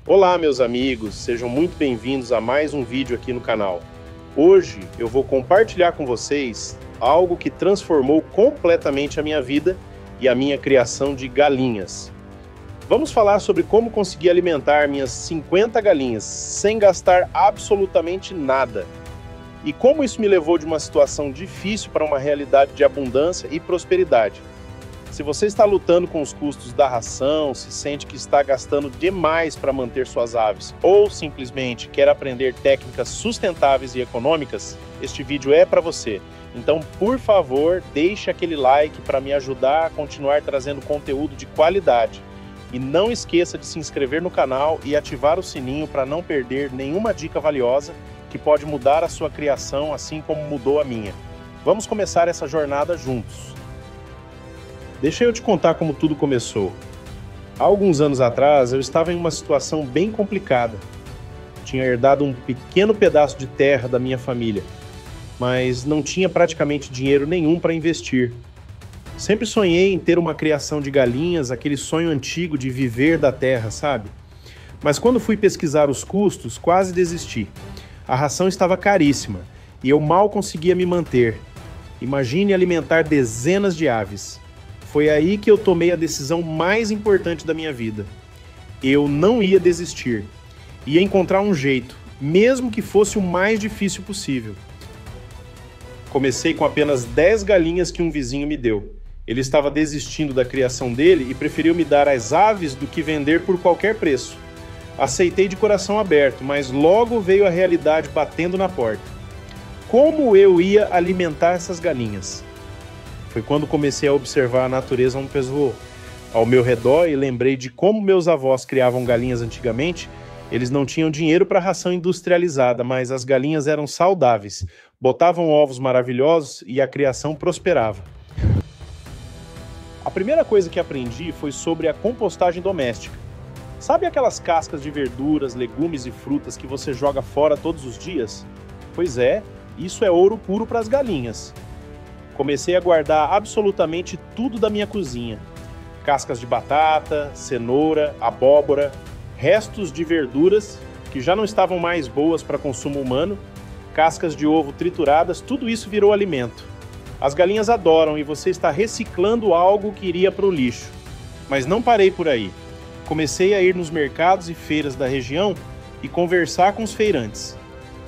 Olá, meus amigos, sejam muito bem-vindos a mais um vídeo aqui no canal. Hoje eu vou compartilhar com vocês algo que transformou completamente a minha vida e a minha criação de galinhas. Vamos falar sobre como conseguir alimentar minhas 50 galinhas sem gastar absolutamente nada. E como isso me levou de uma situação difícil para uma realidade de abundância e prosperidade. Se você está lutando com os custos da ração, se sente que está gastando demais para manter suas aves ou simplesmente quer aprender técnicas sustentáveis e econômicas, este vídeo é para você. Então, por favor, deixe aquele like para me ajudar a continuar trazendo conteúdo de qualidade. E não esqueça de se inscrever no canal e ativar o sininho para não perder nenhuma dica valiosa que pode mudar a sua criação assim como mudou a minha. Vamos começar essa jornada juntos. Deixa eu te contar como tudo começou. Há alguns anos atrás, eu estava em uma situação bem complicada. Tinha herdado um pequeno pedaço de terra da minha família, mas não tinha praticamente dinheiro nenhum para investir. Sempre sonhei em ter uma criação de galinhas, aquele sonho antigo de viver da terra, sabe? Mas quando fui pesquisar os custos, quase desisti. A ração estava caríssima e eu mal conseguia me manter. Imagine alimentar dezenas de aves. Foi aí que eu tomei a decisão mais importante da minha vida. Eu não ia desistir. Ia encontrar um jeito, mesmo que fosse o mais difícil possível. Comecei com apenas 10 galinhas que um vizinho me deu. Ele estava desistindo da criação dele e preferiu me dar as aves do que vender por qualquer preço. Aceitei de coração aberto, mas logo veio a realidade batendo na porta. Como eu ia alimentar essas galinhas? Foi quando comecei a observar a natureza ao meu redor e lembrei de como meus avós criavam galinhas antigamente. Eles não tinham dinheiro para ração industrializada, mas as galinhas eram saudáveis, botavam ovos maravilhosos e a criação prosperava. A primeira coisa que aprendi foi sobre a compostagem doméstica. Sabe aquelas cascas de verduras, legumes e frutas que você joga fora todos os dias? Pois é, isso é ouro puro para as galinhas. Comecei a guardar absolutamente tudo da minha cozinha. Cascas de batata, cenoura, abóbora, restos de verduras que já não estavam mais boas para consumo humano, cascas de ovo trituradas, tudo isso virou alimento. As galinhas adoram e você está reciclando algo que iria para o lixo. Mas não parei por aí. Comecei a ir nos mercados e feiras da região e conversar com os feirantes.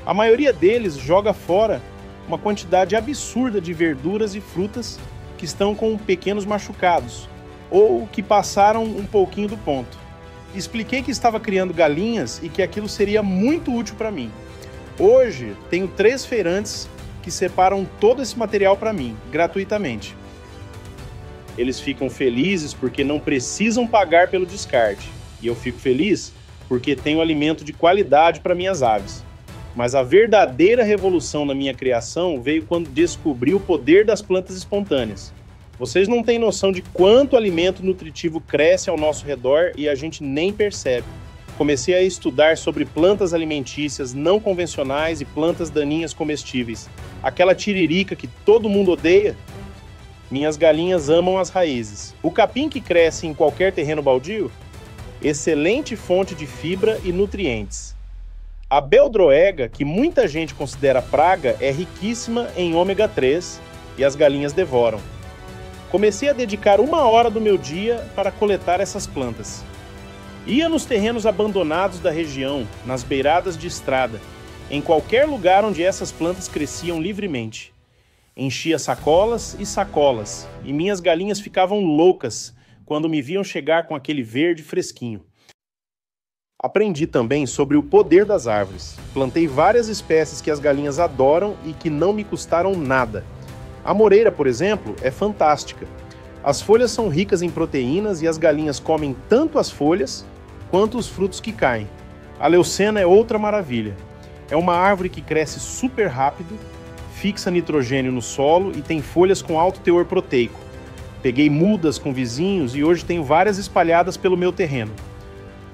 A maioria deles joga fora uma quantidade absurda de verduras e frutas que estão com pequenos machucados ou que passaram um pouquinho do ponto. Expliquei que estava criando galinhas e que aquilo seria muito útil para mim. Hoje, tenho 3 feirantes que separam todo esse material para mim, gratuitamente. Eles ficam felizes porque não precisam pagar pelo descarte. E eu fico feliz porque tenho alimento de qualidade para minhas aves. Mas a verdadeira revolução na minha criação veio quando descobri o poder das plantas espontâneas. Vocês não têm noção de quanto alimento nutritivo cresce ao nosso redor e a gente nem percebe. Comecei a estudar sobre plantas alimentícias não convencionais e plantas daninhas comestíveis. Aquela tiririca que todo mundo odeia. Minhas galinhas amam as raízes. O capim que cresce em qualquer terreno baldio? Excelente fonte de fibra e nutrientes. A beldroega, que muita gente considera praga, é riquíssima em ômega 3 e as galinhas devoram. Comecei a dedicar 1 hora do meu dia para coletar essas plantas. Ia nos terrenos abandonados da região, nas beiradas de estrada, em qualquer lugar onde essas plantas cresciam livremente. Enchia sacolas e minhas galinhas ficavam loucas quando me viam chegar com aquele verde fresquinho. Aprendi também sobre o poder das árvores. Plantei várias espécies que as galinhas adoram e que não me custaram nada. A moreira, por exemplo, é fantástica. As folhas são ricas em proteínas e as galinhas comem tanto as folhas quanto os frutos que caem. A leucena é outra maravilha. É uma árvore que cresce super rápido, fixa nitrogênio no solo e tem folhas com alto teor proteico. Peguei mudas com vizinhos e hoje tenho várias espalhadas pelo meu terreno.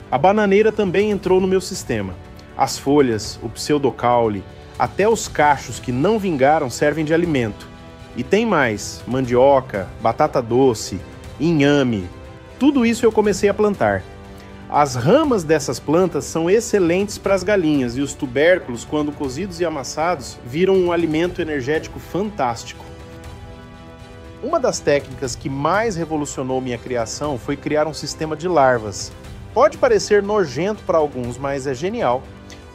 A bananeira também entrou no meu sistema. As folhas, o pseudocaule, até os cachos que não vingaram servem de alimento. E tem mais, mandioca, batata doce, inhame, tudo isso eu comecei a plantar. As ramas dessas plantas são excelentes para as galinhas e os tubérculos, quando cozidos e amassados, viram um alimento energético fantástico. Uma das técnicas que mais revolucionou minha criação foi criar um sistema de larvas. Pode parecer nojento para alguns, mas é genial.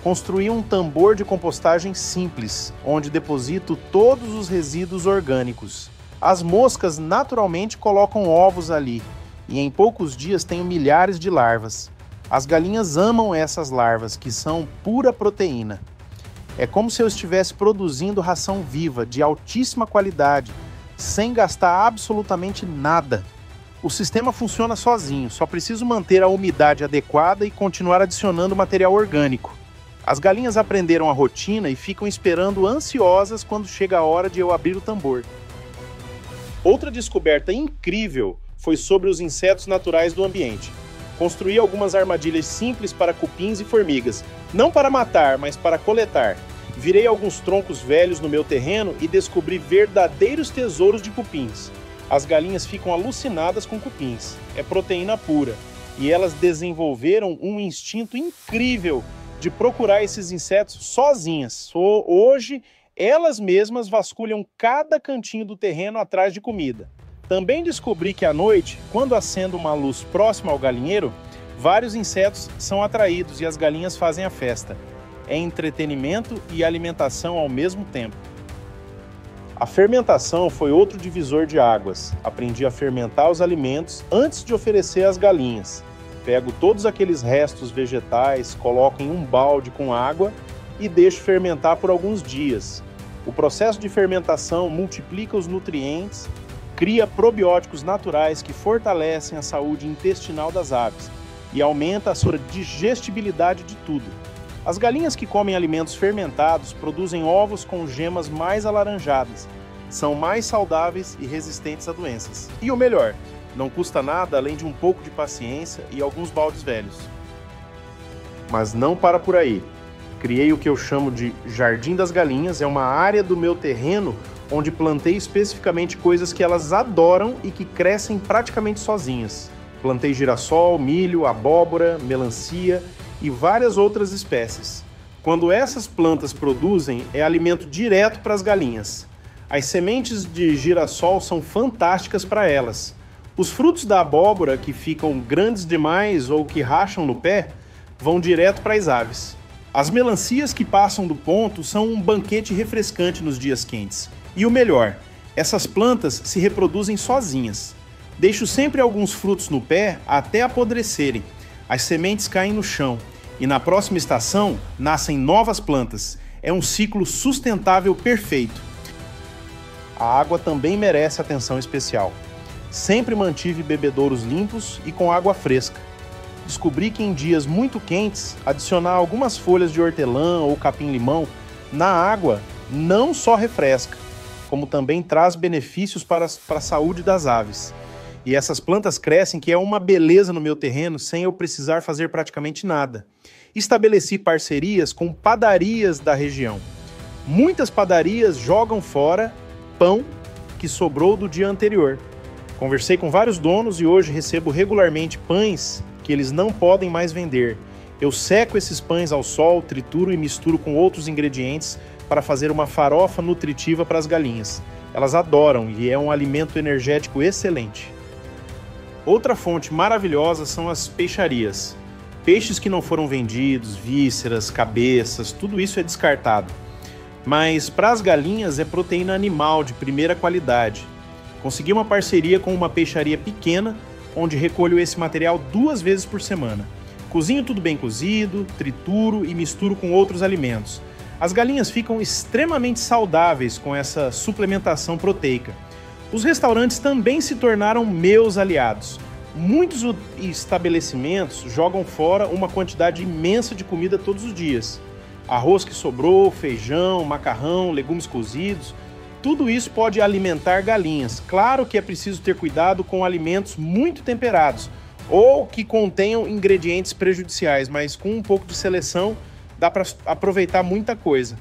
Construí um tambor de compostagem simples, onde deposito todos os resíduos orgânicos. As moscas naturalmente colocam ovos ali, e em poucos dias tenho milhares de larvas. As galinhas amam essas larvas, que são pura proteína. É como se eu estivesse produzindo ração viva, de altíssima qualidade, sem gastar absolutamente nada. O sistema funciona sozinho, só preciso manter a umidade adequada e continuar adicionando material orgânico. As galinhas aprenderam a rotina e ficam esperando ansiosas quando chega a hora de eu abrir o tambor. Outra descoberta incrível foi sobre os insetos naturais do ambiente. Construí algumas armadilhas simples para cupins e formigas, não para matar, mas para coletar. Virei alguns troncos velhos no meu terreno e descobri verdadeiros tesouros de cupins. As galinhas ficam alucinadas com cupins. É proteína pura. E elas desenvolveram um instinto incrível de procurar esses insetos sozinhas. Hoje, elas mesmas vasculham cada cantinho do terreno atrás de comida. Também descobri que à noite, quando acendo uma luz próxima ao galinheiro, vários insetos são atraídos e as galinhas fazem a festa. É entretenimento e alimentação ao mesmo tempo. A fermentação foi outro divisor de águas. Aprendi a fermentar os alimentos antes de oferecer às galinhas. Pego todos aqueles restos vegetais, coloco em um balde com água e deixo fermentar por alguns dias. O processo de fermentação multiplica os nutrientes, cria probióticos naturais que fortalecem a saúde intestinal das aves e aumenta a sua digestibilidade de tudo. As galinhas que comem alimentos fermentados produzem ovos com gemas mais alaranjadas, são mais saudáveis e resistentes a doenças. E o melhor, não custa nada além de um pouco de paciência e alguns baldes velhos. Mas não para por aí. Criei o que eu chamo de Jardim das Galinhas, é uma área do meu terreno onde plantei especificamente coisas que elas adoram e que crescem praticamente sozinhas. Plantei girassol, milho, abóbora, melancia e várias outras espécies. Quando essas plantas produzem, é alimento direto para as galinhas. As sementes de girassol são fantásticas para elas. Os frutos da abóbora, que ficam grandes demais ou que racham no pé, vão direto para as aves. As melancias que passam do ponto são um banquete refrescante nos dias quentes. E o melhor, essas plantas se reproduzem sozinhas. Deixo sempre alguns frutos no pé até apodrecerem. As sementes caem no chão e na próxima estação nascem novas plantas. É um ciclo sustentável perfeito. A água também merece atenção especial. Sempre mantive bebedouros limpos e com água fresca. Descobri que em dias muito quentes, adicionar algumas folhas de hortelã ou capim-limão na água não só refresca, como também traz benefícios para a saúde das aves. E essas plantas crescem, que é uma beleza no meu terreno, sem eu precisar fazer praticamente nada. Estabeleci parcerias com padarias da região. Muitas padarias jogam fora pão que sobrou do dia anterior. Conversei com vários donos e hoje recebo regularmente pães que eles não podem mais vender. Eu seco esses pães ao sol, trituro e misturo com outros ingredientes para fazer uma farofa nutritiva para as galinhas. Elas adoram e é um alimento energético excelente. Outra fonte maravilhosa são as peixarias. Peixes que não foram vendidos, vísceras, cabeças, tudo isso é descartado. Mas para as galinhas é proteína animal de primeira qualidade. Consegui uma parceria com uma peixaria pequena, onde recolho esse material 2 vezes por semana. Cozinho tudo bem cozido, trituro e misturo com outros alimentos. As galinhas ficam extremamente saudáveis com essa suplementação proteica. Os restaurantes também se tornaram meus aliados. Muitos estabelecimentos jogam fora uma quantidade imensa de comida todos os dias. Arroz que sobrou, feijão, macarrão, legumes cozidos, tudo isso pode alimentar galinhas. Claro que é preciso ter cuidado com alimentos muito temperados ou que contenham ingredientes prejudiciais, mas com um pouco de seleção dá para aproveitar muita coisa.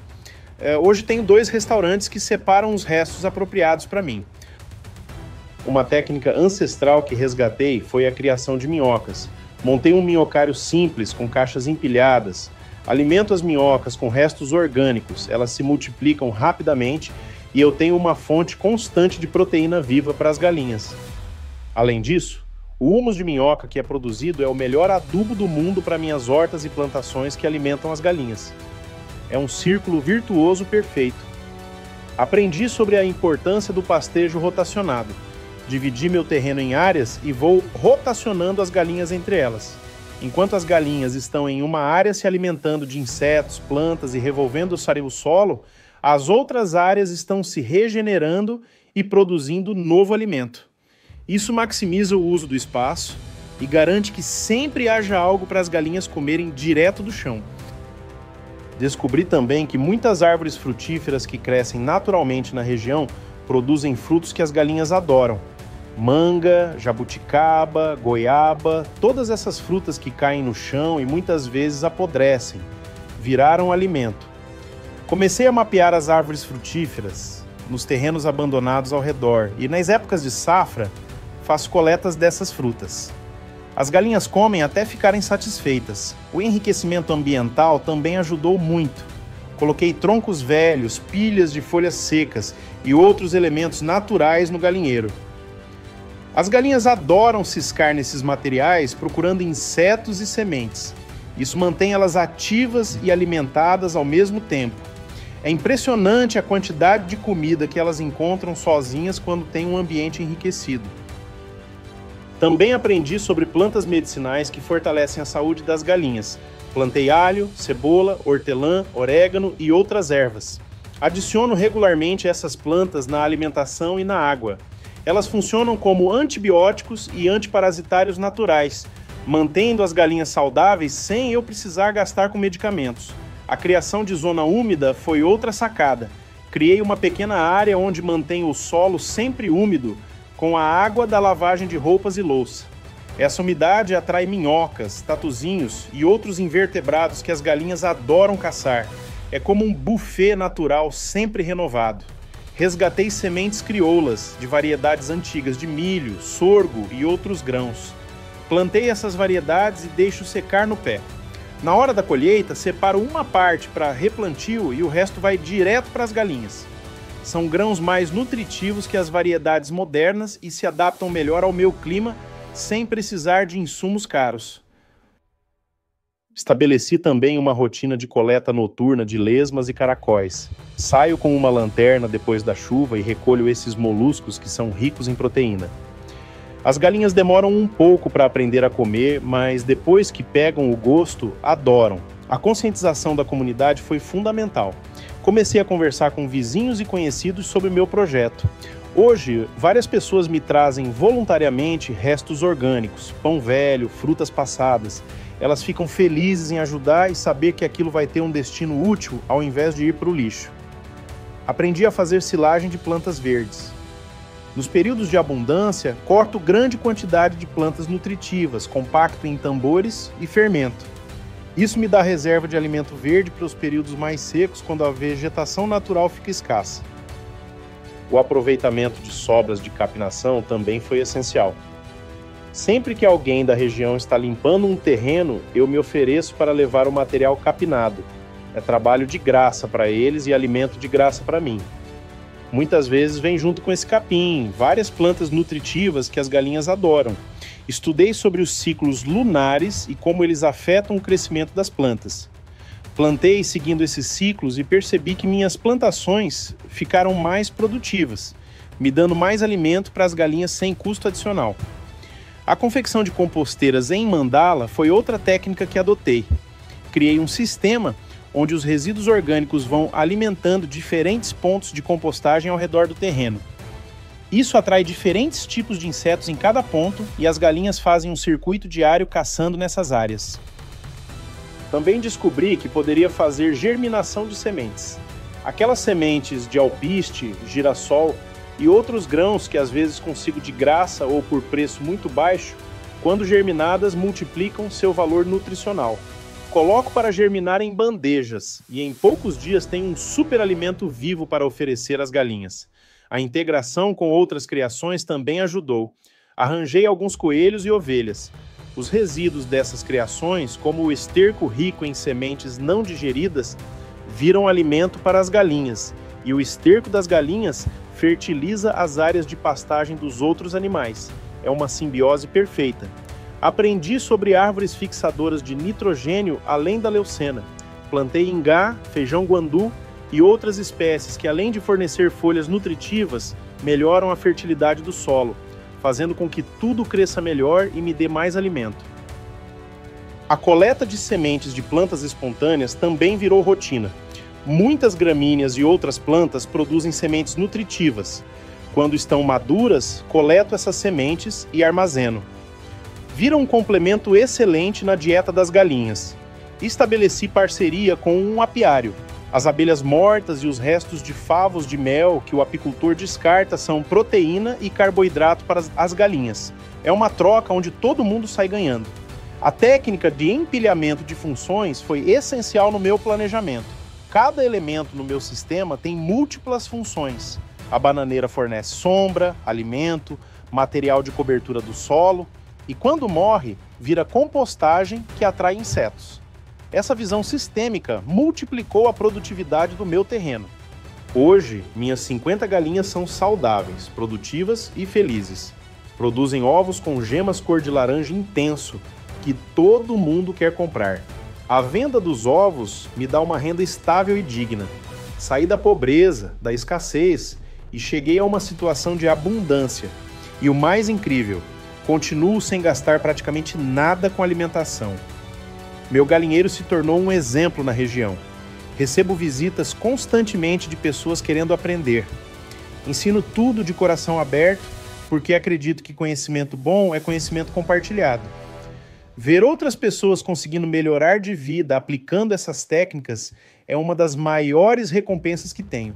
Hoje tenho 2 restaurantes que separam os restos apropriados para mim. Uma técnica ancestral que resgatei foi a criação de minhocas. Montei um minhocário simples, com caixas empilhadas. Alimento as minhocas com restos orgânicos, elas se multiplicam rapidamente e eu tenho uma fonte constante de proteína viva para as galinhas. Além disso, o humus de minhoca que é produzido é o melhor adubo do mundo para minhas hortas e plantações que alimentam as galinhas. É um círculo virtuoso perfeito. Aprendi sobre a importância do pastejo rotacionado. Dividi meu terreno em áreas e vou rotacionando as galinhas entre elas. Enquanto as galinhas estão em uma área se alimentando de insetos, plantas e revolvendo o solo, as outras áreas estão se regenerando e produzindo novo alimento. Isso maximiza o uso do espaço e garante que sempre haja algo para as galinhas comerem direto do chão. Descobri também que muitas árvores frutíferas que crescem naturalmente na região produzem frutos que as galinhas adoram. Manga, jabuticaba, goiaba, todas essas frutas que caem no chão e muitas vezes apodrecem, viraram alimento. Comecei a mapear as árvores frutíferas nos terrenos abandonados ao redor e nas épocas de safra faço coletas dessas frutas. As galinhas comem até ficarem satisfeitas. O enriquecimento ambiental também ajudou muito. Coloquei troncos velhos, pilhas de folhas secas e outros elementos naturais no galinheiro. As galinhas adoram ciscar nesses materiais procurando insetos e sementes. Isso mantém elas ativas e alimentadas ao mesmo tempo. É impressionante a quantidade de comida que elas encontram sozinhas quando têm um ambiente enriquecido. Também aprendi sobre plantas medicinais que fortalecem a saúde das galinhas. Plantei alho, cebola, hortelã, orégano e outras ervas. Adiciono regularmente essas plantas na alimentação e na água. Elas funcionam como antibióticos e antiparasitários naturais, mantendo as galinhas saudáveis sem eu precisar gastar com medicamentos. A criação de zona úmida foi outra sacada. Criei uma pequena área onde mantenho o solo sempre úmido com a água da lavagem de roupas e louça. Essa umidade atrai minhocas, tatuzinhos e outros invertebrados que as galinhas adoram caçar. É como um buffet natural sempre renovado. Resgatei sementes crioulas de variedades antigas de milho, sorgo e outros grãos. Plantei essas variedades e deixo secar no pé. Na hora da colheita, separo uma parte para replantio e o resto vai direto para as galinhas. São grãos mais nutritivos que as variedades modernas e se adaptam melhor ao meu clima sem precisar de insumos caros. Estabeleci também uma rotina de coleta noturna de lesmas e caracóis. Saio com uma lanterna depois da chuva e recolho esses moluscos que são ricos em proteína. As galinhas demoram um pouco para aprender a comer, mas depois que pegam o gosto, adoram. A conscientização da comunidade foi fundamental. Comecei a conversar com vizinhos e conhecidos sobre o meu projeto. Hoje, várias pessoas me trazem voluntariamente restos orgânicos, pão velho, frutas passadas. Elas ficam felizes em ajudar e saber que aquilo vai ter um destino útil ao invés de ir para o lixo. Aprendi a fazer silagem de plantas verdes. Nos períodos de abundância, corto grande quantidade de plantas nutritivas, compacto em tambores e fermento. Isso me dá reserva de alimento verde para os períodos mais secos, quando a vegetação natural fica escassa. O aproveitamento de sobras de capinação também foi essencial. Sempre que alguém da região está limpando um terreno, eu me ofereço para levar o material capinado. É trabalho de graça para eles e alimento de graça para mim. Muitas vezes vem junto com esse capim, várias plantas nutritivas que as galinhas adoram. Estudei sobre os ciclos lunares e como eles afetam o crescimento das plantas. Plantei seguindo esses ciclos e percebi que minhas plantações ficaram mais produtivas, me dando mais alimento para as galinhas sem custo adicional. A confecção de composteiras em mandala foi outra técnica que adotei. Criei um sistema onde os resíduos orgânicos vão alimentando diferentes pontos de compostagem ao redor do terreno. Isso atrai diferentes tipos de insetos em cada ponto e as galinhas fazem um circuito diário caçando nessas áreas. Também descobri que poderia fazer germinação de sementes. Aquelas sementes de alpiste, girassol e outros grãos que às vezes consigo de graça ou por preço muito baixo, quando germinadas multiplicam seu valor nutricional. Coloco para germinar em bandejas e em poucos dias tenho um super alimento vivo para oferecer às galinhas. A integração com outras criações também ajudou. Arranjei alguns coelhos e ovelhas. Os resíduos dessas criações, como o esterco rico em sementes não digeridas, viram alimento para as galinhas, e o esterco das galinhas fertiliza as áreas de pastagem dos outros animais. É uma simbiose perfeita. Aprendi sobre árvores fixadoras de nitrogênio além da leucena. Plantei ingá, feijão guandu e outras espécies que, além de fornecer folhas nutritivas, melhoram a fertilidade do solo, fazendo com que tudo cresça melhor e me dê mais alimento. A coleta de sementes de plantas espontâneas também virou rotina. Muitas gramíneas e outras plantas produzem sementes nutritivas. Quando estão maduras, coleto essas sementes e armazeno. Vira um complemento excelente na dieta das galinhas. Estabeleci parceria com um apiário. As abelhas mortas e os restos de favos de mel que o apicultor descarta são proteína e carboidrato para as galinhas. É uma troca onde todo mundo sai ganhando. A técnica de empilhamento de funções foi essencial no meu planejamento. Cada elemento no meu sistema tem múltiplas funções. A bananeira fornece sombra, alimento, material de cobertura do solo e, quando morre, vira compostagem que atrai insetos. Essa visão sistêmica multiplicou a produtividade do meu terreno. Hoje, minhas 50 galinhas são saudáveis, produtivas e felizes. Produzem ovos com gemas cor de laranja intenso, que todo mundo quer comprar. A venda dos ovos me dá uma renda estável e digna. Saí da pobreza, da escassez e cheguei a uma situação de abundância. E o mais incrível, continuo sem gastar praticamente nada com alimentação. Meu galinheiro se tornou um exemplo na região. Recebo visitas constantemente de pessoas querendo aprender. Ensino tudo de coração aberto, porque acredito que conhecimento bom é conhecimento compartilhado. Ver outras pessoas conseguindo melhorar de vida aplicando essas técnicas é uma das maiores recompensas que tenho.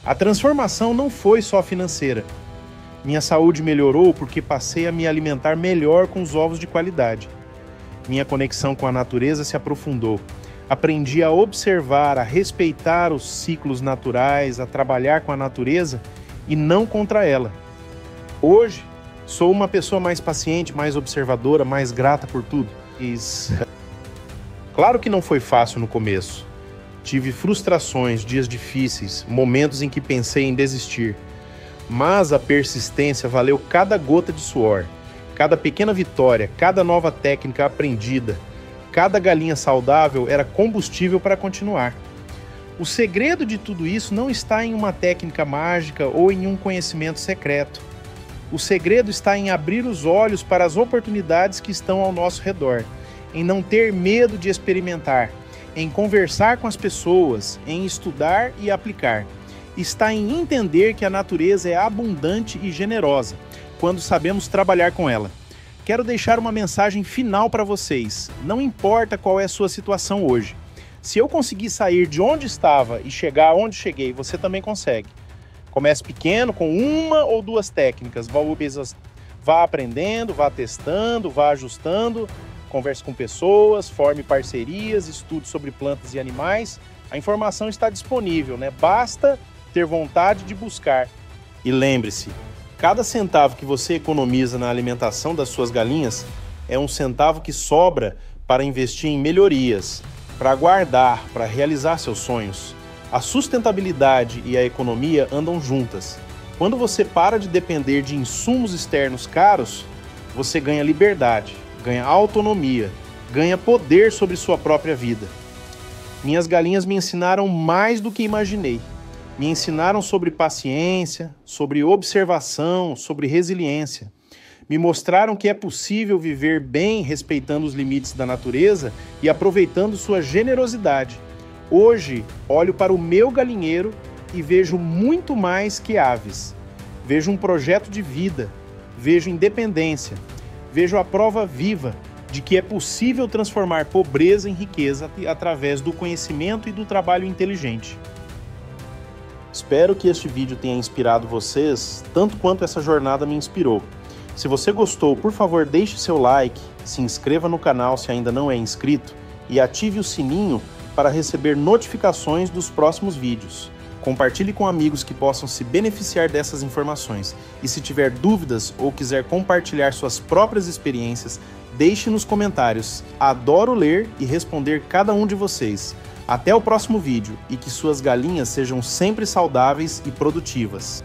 A transformação não foi só financeira. Minha saúde melhorou porque passei a me alimentar melhor com os ovos de qualidade. Minha conexão com a natureza se aprofundou. Aprendi a observar, a respeitar os ciclos naturais, a trabalhar com a natureza e não contra ela. Hoje, sou uma pessoa mais paciente, mais observadora, mais grata por tudo. Claro que não foi fácil no começo. Tive frustrações, dias difíceis, momentos em que pensei em desistir. Mas a persistência valeu cada gota de suor, cada pequena vitória, cada nova técnica aprendida, cada galinha saudável era combustível para continuar. O segredo de tudo isso não está em uma técnica mágica ou em um conhecimento secreto. O segredo está em abrir os olhos para as oportunidades que estão ao nosso redor, em não ter medo de experimentar, em conversar com as pessoas, em estudar e aplicar. Está em entender que a natureza é abundante e generosa, quando sabemos trabalhar com ela. Quero deixar uma mensagem final para vocês. Não importa qual é a sua situação hoje. Se eu conseguir sair de onde estava e chegar onde cheguei, você também consegue. Comece pequeno, com uma ou duas técnicas. Vá aprendendo, vá testando, vá ajustando. Converse com pessoas, forme parcerias, estude sobre plantas e animais. A informação está disponível, né? Basta ter vontade de buscar. E lembre-se, cada centavo que você economiza na alimentação das suas galinhas é um centavo que sobra para investir em melhorias, para guardar, para realizar seus sonhos. A sustentabilidade e a economia andam juntas. Quando você para de depender de insumos externos caros, você ganha liberdade, ganha autonomia, ganha poder sobre sua própria vida. Minhas galinhas me ensinaram mais do que imaginei. Me ensinaram sobre paciência, sobre observação, sobre resiliência. Me mostraram que é possível viver bem respeitando os limites da natureza e aproveitando sua generosidade. Hoje, olho para o meu galinheiro e vejo muito mais que aves. Vejo um projeto de vida, vejo independência, vejo a prova viva de que é possível transformar pobreza em riqueza através do conhecimento e do trabalho inteligente. Espero que este vídeo tenha inspirado vocês tanto quanto essa jornada me inspirou. Se você gostou, por favor, deixe seu like, se inscreva no canal se ainda não é inscrito e ative o sininho para receber notificações dos próximos vídeos. Compartilhe com amigos que possam se beneficiar dessas informações. E se tiver dúvidas ou quiser compartilhar suas próprias experiências, deixe nos comentários. Adoro ler e responder cada um de vocês. Até o próximo vídeo e que suas galinhas sejam sempre saudáveis e produtivas.